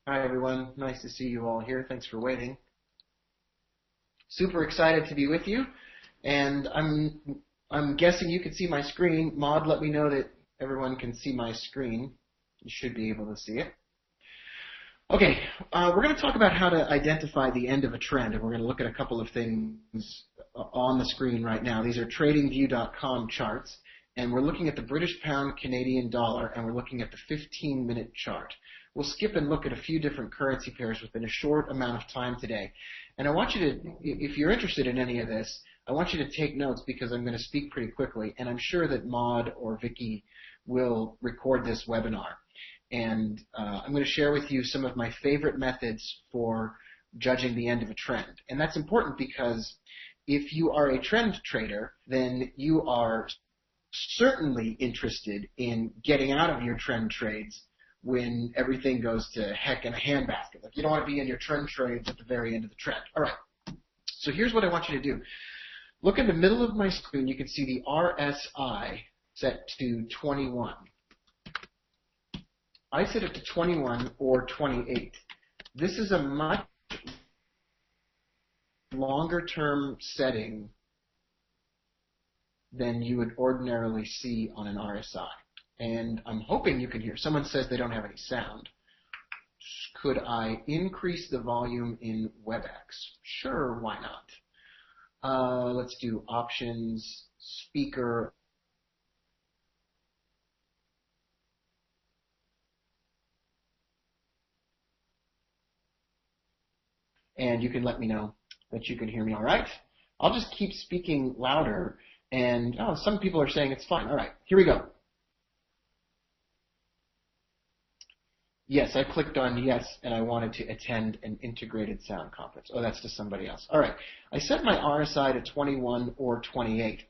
Hi, everyone. Nice to see you all here. Thanks for waiting. Super excited to be with you, and I'm guessing you can see my screen. Maud, let me know that everyone can see my screen. You should be able to see it. Okay, we're going to talk about how to identify the end of a trend, and we're going to look at a couple of things on the screen right now. These are TradingView.com charts, and we're looking at the British pound, Canadian dollar, and we're looking at the 15-minute chart. We'll skip and look at a few different currency pairs within a short amount of time today. And I want you to, if you're interested in any of this, I want you to take notes because I'm going to speak pretty quickly, and I'm sure that Maud or Vicky will record this webinar. And I'm going to share with you some of my favorite methods for judging the end of a trend. And that's important because if you are a trend trader, then you are certainly interested in getting out of your trend trades when everything goes to heck in a handbasket. Like, you don't want to be in your trend trades at the very end of the trend. All right. So here's what I want you to do. Look in the middle of my screen. You can see the RSI set to 21. I set it to 21 or 28. This is a much longer term setting than you would ordinarily see on an RSI. And I'm hoping you can hear. Someone says they don't have any sound. Could I increase the volume in WebEx? Sure, why not? Let's do options, speaker. And you can let me know that you can hear me all right. I'll just keep speaking louder. And some people are saying it's fine. All right, here we go. Yes, I clicked on yes, and I wanted to attend an integrated sound conference. Oh, that's to somebody else. All right, I set my RSI to 21 or 28,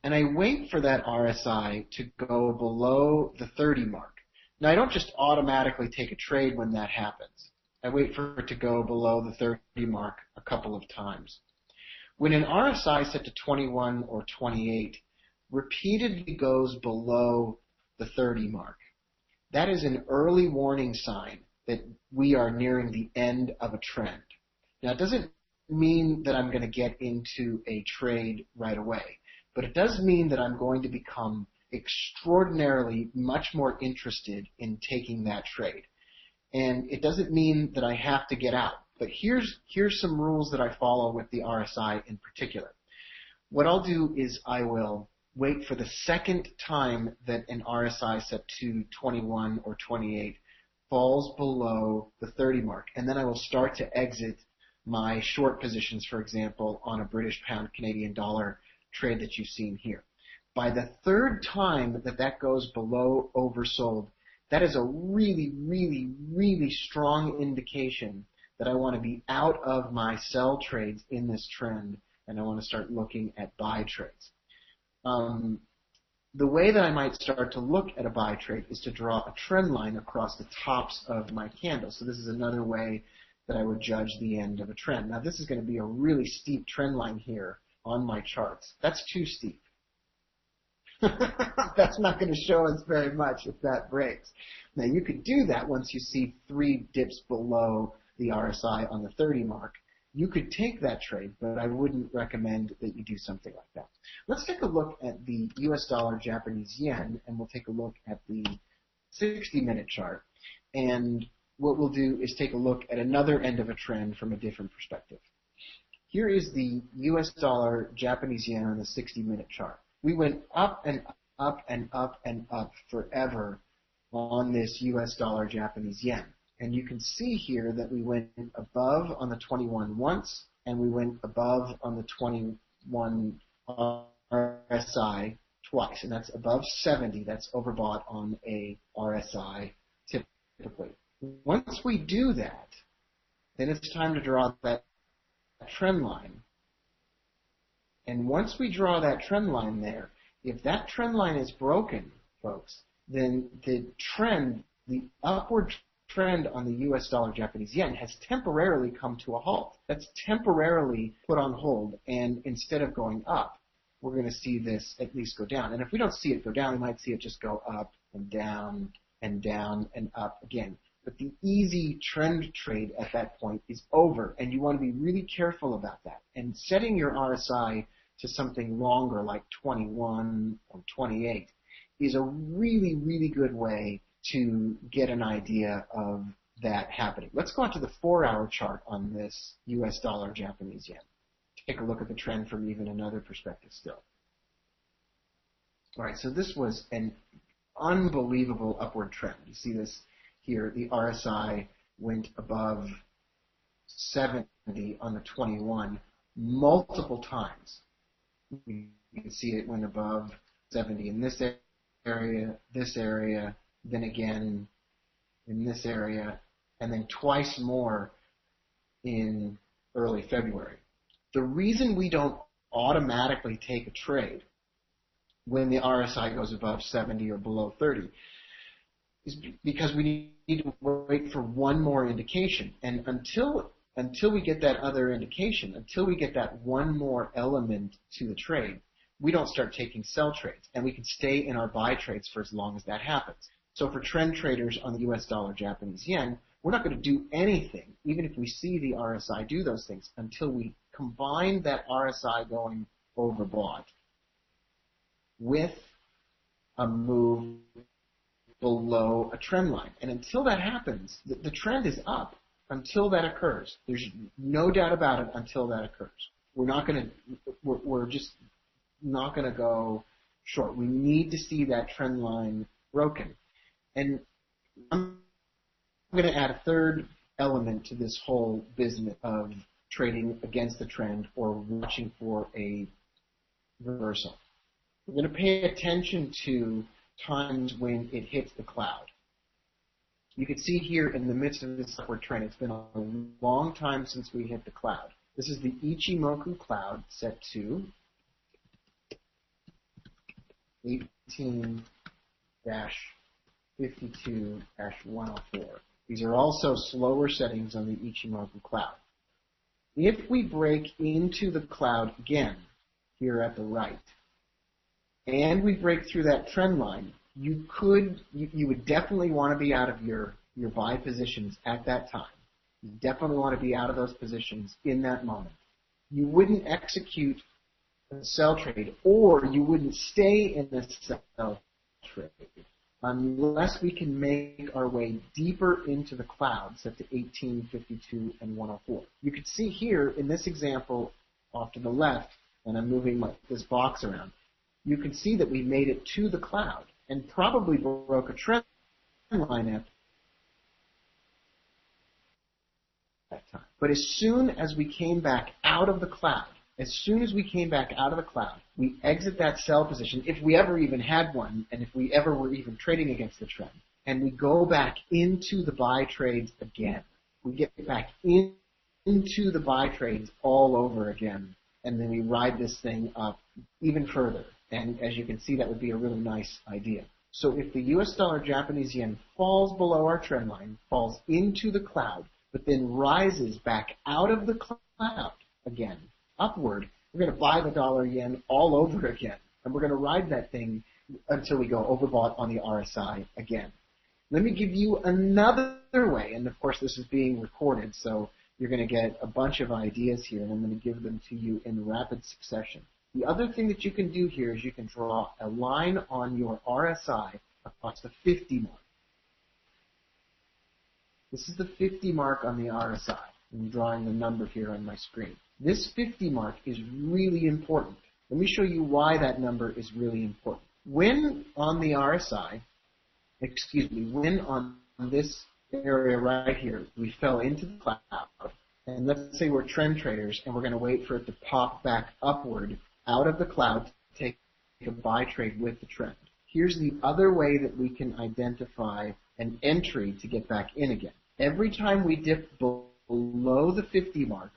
and I wait for that RSI to go below the 30 mark. Now, I don't just automatically take a trade when that happens. I wait for it to go below the 30 mark a couple of times. When an RSI set to 21 or 28 repeatedly goes below the 30 mark, that is an early warning sign that we are nearing the end of a trend. Now, it doesn't mean that I'm going to get into a trade right away, but it does mean that I'm going to become extraordinarily much more interested in taking that trade. And it doesn't mean that I have to get out, but here's some rules that I follow with the RSI in particular. What I'll do is I will wait for the second time that an RSI set to 21 or 28 falls below the 30 mark, and then I will start to exit my short positions, for example, on a British pound Canadian dollar trade that you've seen here. By the third time that goes below oversold, that is a really, really, really strong indication that I want to be out of my sell trades in this trend, and I want to start looking at buy trades. The way that I might start to look at a buy trade is to draw a trend line across the tops of my candles. So this is another way that I would judge the end of a trend. Now, this is going to be a really steep trend line here on my charts. That's too steep. That's not going to show us very much if that breaks. Now, you could do that once you see 3 dips below the RSI on the 30 mark. You could take that trade, but I wouldn't recommend that you do something like that. Let's take a look at the US dollar Japanese yen, and we'll take a look at the 60-minute chart. And what we'll do is take a look at another end of a trend from a different perspective. Here is the US dollar Japanese yen on the 60-minute chart. We went up and up and up and up forever on this US dollar Japanese yen. And you can see here that we went above on the 21 once, and we went above on the 21 RSI twice. And that's above 70. That's overbought on a RSI typically. Once we do that, then it's time to draw that trend line. And once we draw that trend line there, if that trend line is broken, folks, then the trend, the upward trend on the US dollar Japanese yen has temporarily come to a halt. That's temporarily put on hold, and instead of going up, we're going to see this at least go down. And if we don't see it go down, we might see it just go up and down and down and up again. But the easy trend trade at that point is over, and you want to be really careful about that. And setting your RSI to something longer, like 21 or 28, is a really, really good way to get an idea of that happening. Let's go on to the 4-hour chart on this US dollar Japanese yen. Take a look at the trend from even another perspective still. All right, so this was an unbelievable upward trend. You see this here. The RSI went above 70 on the 21 multiple times. You can see it went above 70 in this area, then again in this area, and then twice more in early February. The reason we don't automatically take a trade when the RSI goes above 70 or below 30 is because we need to wait for one more indication. And until we get that other indication, until we get that one more element to the trade, we don't start taking sell trades. And we can stay in our buy trades for as long as that happens. So for trend traders on the US dollar Japanese yen, we're not going to do anything, even if we see the RSI do those things, until we combine that RSI going overbought with a move below a trend line. And until that happens, the trend is up until that occurs. There's no doubt about it until that occurs. We're just not going to go short. We need to see that trend line broken. And I'm going to add a third element to this whole business of trading against the trend or watching for a reversal. We're going to pay attention to times when it hits the cloud. You can see here in the midst of this upward trend, it's been a long time since we hit the cloud. This is the Ichimoku cloud set to 18-52-104. These are also slower settings on the Ichimoku cloud. If we break into the cloud again, here at the right, and we break through that trend line, you would definitely want to be out of your buy positions at that time. You definitely want to be out of those positions in that moment. You wouldn't execute a sell trade, or you wouldn't stay in the sell trade unless we can make our way deeper into the cloud, set to 18, 52, and 104. You can see here in this example off to the left, and I'm moving this box around, you can see that we made it to the cloud and probably broke a trend line at that time. But as soon as we came back out of the cloud, we exit that sell position, if we ever even had one, and if we ever were even trading against the trend, and we go back into the buy trades again. We get back into the buy trades all over again, and then we ride this thing up even further. And as you can see, that would be a really nice idea. So if the US dollar Japanese yen falls below our trend line, falls into the cloud, but then rises back out of the cloud again, upward, we're going to buy the dollar yen all over again. And we're going to ride that thing until we go overbought on the RSI again. Let me give you another way, and of course this is being recorded, so you're going to get a bunch of ideas here, and I'm going to give them to you in rapid succession. The other thing that you can do here is you can draw a line on your RSI across the 50 mark. This is the 50 mark on the RSI. I'm drawing the number here on my screen. This 50 mark is really important. Let me show you why that number is really important. When on the RSI, when on this area right here, we fell into the cloud, and let's say we're trend traders and we're going to wait for it to pop back upward out of the cloud to take a buy trade with the trend. Here's the other way that we can identify an entry to get back in again. Every time we dip below the 50 mark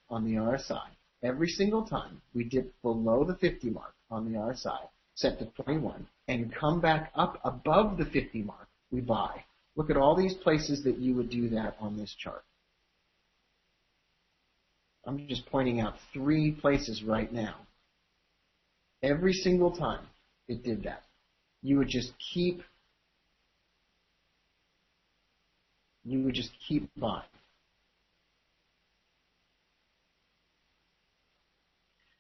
on the RSI, every single time we dip below the 50 mark on the RSI, set to 21, and come back up above the 50 mark, we buy. Look at all these places that you would do that on this chart. I'm just pointing out 3 places right now. Every single time it did that, you would just keep You would just keep buying.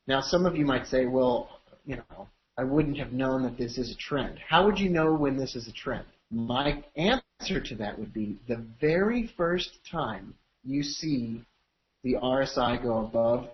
Now, some of you might say, well, I wouldn't have known that this is a trend. How would you know when this is a trend? My answer to that would be the very first time you see the RSI go above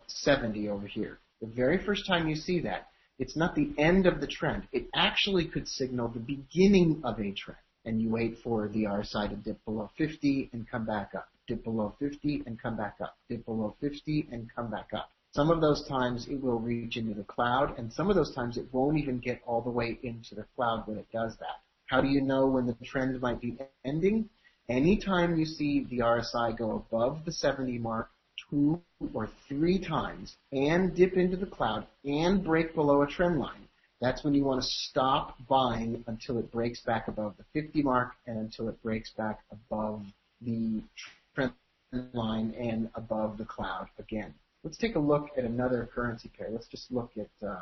70 over here. The very first time you see that, it's not the end of the trend. It actually could signal the beginning of a trend. And you wait for the RSI to dip below 50 and come back up. Dip below 50 and come back up. Dip below 50 and come back up. Some of those times it will reach into the cloud, and some of those times it won't even get all the way into the cloud when it does that. How do you know when the trend might be ending? Anytime you see the RSI go above the 70 mark 2 or 3 times and dip into the cloud and break below a trend line, that's when you want to stop buying until it breaks back above the 50 mark and until it breaks back above the trend line and above the cloud again. Let's take a look at another currency pair. Let's just look at the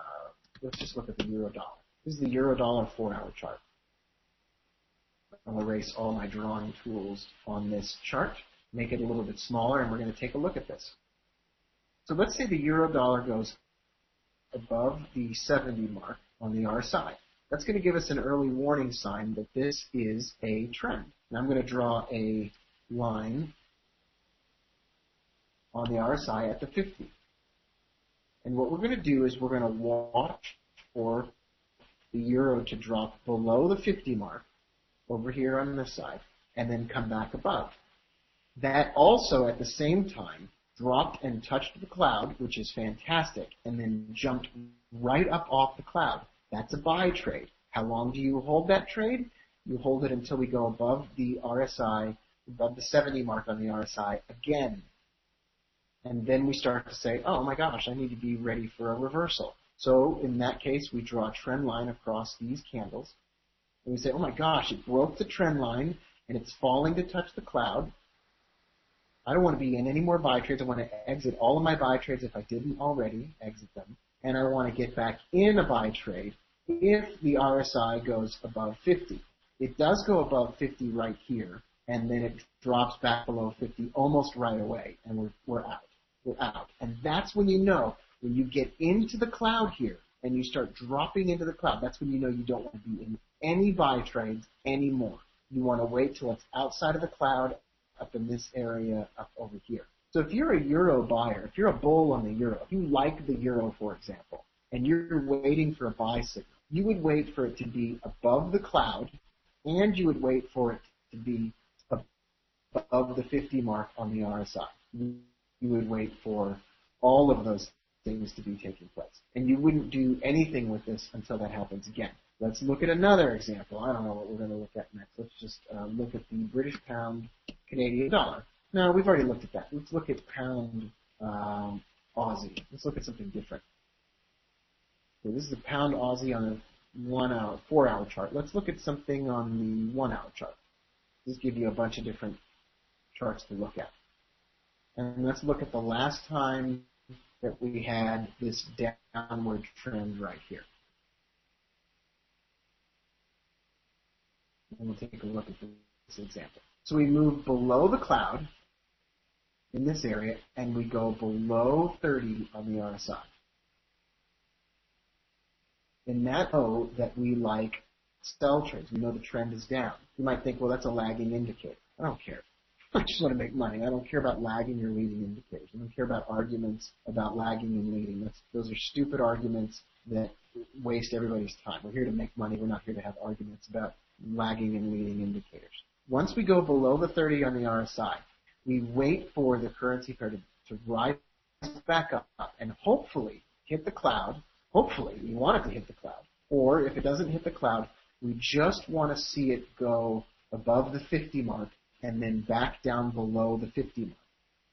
euro dollar. This is the euro dollar 4-hour chart. I'll erase all my drawing tools on this chart, make it a little bit smaller, and we're going to take a look at this. So let's say the euro dollar goes above the 70 mark on the RSI. That's going to give us an early warning sign that this is a trend. Now I'm going to draw a line on the RSI at the 50. And what we're going to do is we're going to watch for the euro to drop below the 50 mark over here on this side and then come back above. That also at the same time dropped and touched the cloud, which is fantastic, and then jumped right up off the cloud. That's a buy trade. How long do you hold that trade? You hold it until we go above the RSI, above the 70 mark on the RSI again. And then we start to say, oh my gosh, I need to be ready for a reversal. So in that case, we draw a trend line across these candles. And we say, oh my gosh, it broke the trend line and it's falling to touch the cloud. I don't want to be in any more buy trades. I want to exit all of my buy trades if I didn't already exit them. And I want to get back in a buy trade if the RSI goes above 50. It does go above 50 right here, and then it drops back below 50 almost right away, and we're out. We're out. And that's when you know, when you get into the cloud here and you start dropping into the cloud, that's when you know you don't want to be in any buy trades anymore. You want to wait till it's outside of the cloud, up in this area, up over here. So if you're a euro buyer, if you're a bull on the euro, if you like the euro, for example, and you're waiting for a buy signal, you would wait for it to be above the cloud, and you would wait for it to be above the 50 mark on the RSI. You would wait for all of those things to be taking place. And you wouldn't do anything with this until that happens again. Let's look at another example. I don't know what we're going to look at next. Let's just look at the British pound Canadian dollar. No, we've already looked at that. Let's look at pound Aussie. Let's look at something different. So this is the pound Aussie on a 4-hour chart. Let's look at something on the 1-hour chart. Just give you a bunch of different charts to look at. And let's look at the last time that we had this downward trend right here. And we'll take a look at this example. So we move below the cloud in this area, and we go below 30 on the RSI. In that that we like sell trades. We know the trend is down. You might think, well, that's a lagging indicator. I don't care. I just want to make money. I don't care about lagging or leading indicators. I don't care about arguments about lagging and leading. Those are stupid arguments that waste everybody's time. We're here to make money. We're not here to have arguments about lagging and leading indicators. Once we go below the 30 on the RSI, we wait for the currency pair to rise back up and hopefully hit the cloud. Hopefully, we want it to hit the cloud. Or if it doesn't hit the cloud, we just want to see it go above the 50 mark and then back down below the 50 mark.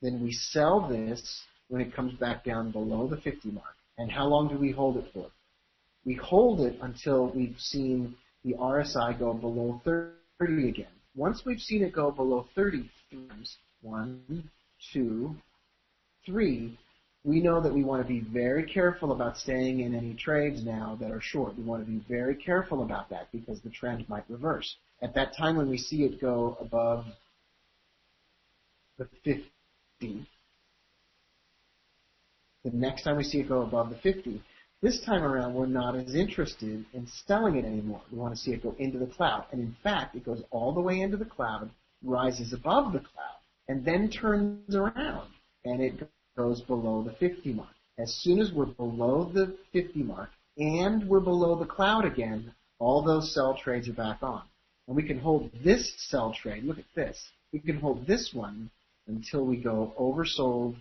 Then we sell this when it comes back down below the 50 mark. And how long do we hold it for? We hold it until we've seen the RSI go below 30 again. Once we've seen it go below 30 times, 1, 2, 3, we know that we want to be very careful about staying in any trades now that are short. We want to be very careful about that because the trend might reverse. At that time when we see it go above the 50, the next time we see it go above the 50, this time around we're not as interested in selling it anymore. We want to see it go into the cloud. And in fact, it goes all the way into the cloud, rises above the cloud, and then turns around, and it goes below the 50 mark. As soon as we're below the 50 mark and we're below the cloud again, all those sell trades are back on. And we can hold this sell trade, look at this, we can hold this one until we go oversold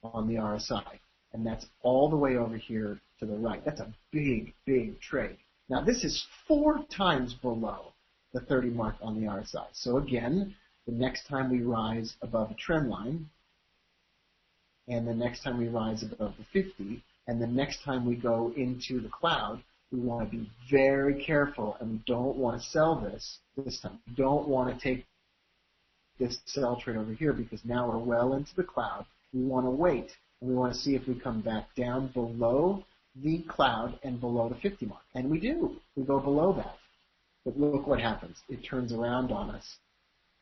on the RSI. And that's all the way over here to the right. That's a big, big trade. Now this is 4 times below the 30 mark on the RSI. So again, the next time we rise above the trend line, and the next time we rise above the 50, and the next time we go into the cloud, we want to be very careful, and we don't want to sell this time. We don't want to take this sell trade over here because now we're well into the cloud. We want to wait, and we want to see if we come back down below the cloud and below the 50 mark. And we do. We go below that. But look what happens. It turns around on us,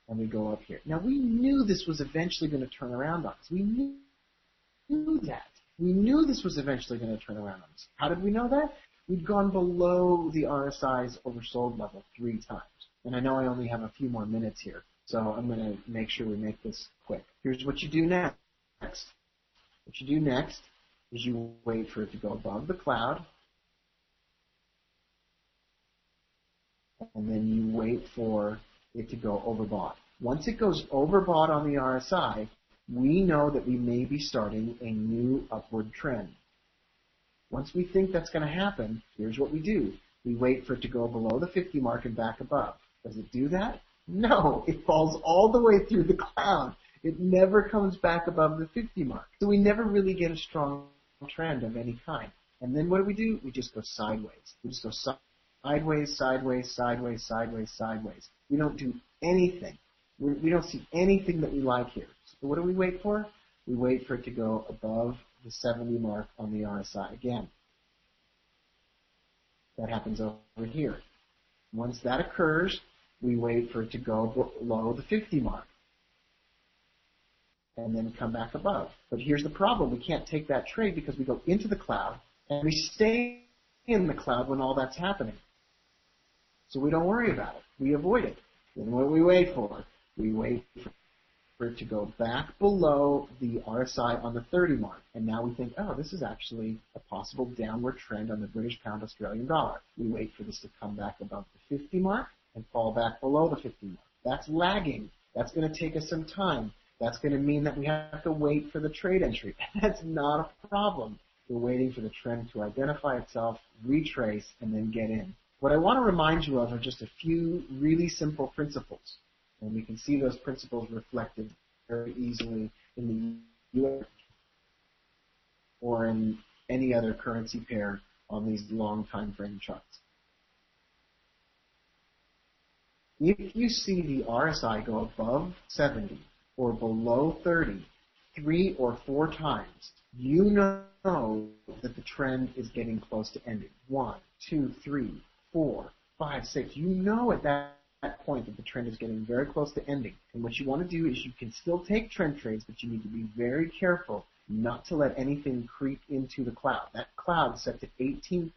and we go up here. Now, we knew this was eventually going to turn around on us. We knew that. We knew this was eventually going to turn around on us. How did we know that? We'd gone below the RSI's oversold level 3 times. And I know I only have a few more minutes here, so I'm going to make sure we make this quick. Here's what you do next. What you do next is you wait for it to go above the cloud, and then you wait for it to go overbought. Once it goes overbought on the RSI, we know that we may be starting a new upward trend. Once we think that's going to happen, here's what we do. We wait for it to go below the 50 mark and back above. Does it do that? No, it falls all the way through the cloud. It never comes back above the 50 mark. So we never really get a strong trend of any kind. And then what do? We just go sideways. We just go sideways, sideways, sideways, sideways, sideways. We don't do anything. We don't see anything that we like here. So what do we wait for? We wait for it to go above the 70 mark on the RSI again. That happens over here. Once that occurs, we wait for it to go below the 50 mark and then come back above. But here's the problem. We can't take that trade because we go into the cloud and we stay in the cloud when all that's happening. So we don't worry about it. We avoid it. Then what do we wait for? We wait for it to go back below the RSI on the 30 mark. And now we think, oh, this is actually a possible downward trend on the British pound Australian dollar. We wait for this to come back above the 50 mark and fall back below the 50 mark. That's lagging. That's going to take us some time. That's going to mean that we have to wait for the trade entry. That's not a problem. We're waiting for the trend to identify itself, retrace, and then get in. What I want to remind you of are just a few really simple principles. And we can see those principles reflected very easily in the US or in any other currency pair on these long time frame charts. If you see the RSI go above 70 or below 30 3 or 4 times, you know that the trend is getting close to ending. 1, 2, 3, 4, 5, 6. You know at that point that the trend is getting very close to ending. And what you want to do is you can still take trend trades, but you need to be very careful not to let anything creep into the cloud. That cloud set to 18,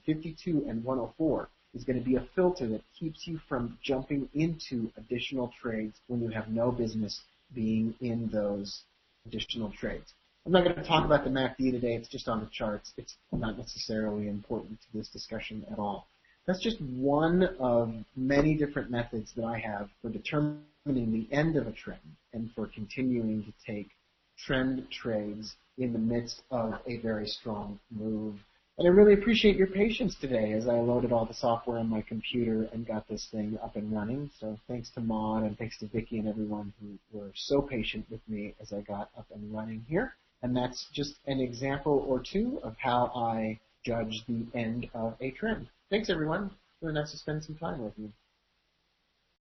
52, and 104 is going to be a filter that keeps you from jumping into additional trades when you have no business being in those additional trades. I'm not going to talk about the MACD today. It's just on the charts. It's not necessarily important to this discussion at all. That's just one of many different methods that I have for determining the end of a trend and for continuing to take trend trades in the midst of a very strong move. And I really appreciate your patience today as I loaded all the software on my computer and got this thing up and running. So thanks to Maud and thanks to Vicki and everyone who were so patient with me as I got up and running here. And that's just an example or two of how I judge the end of a trend. Thanks, everyone. Really nice to spend some time with you.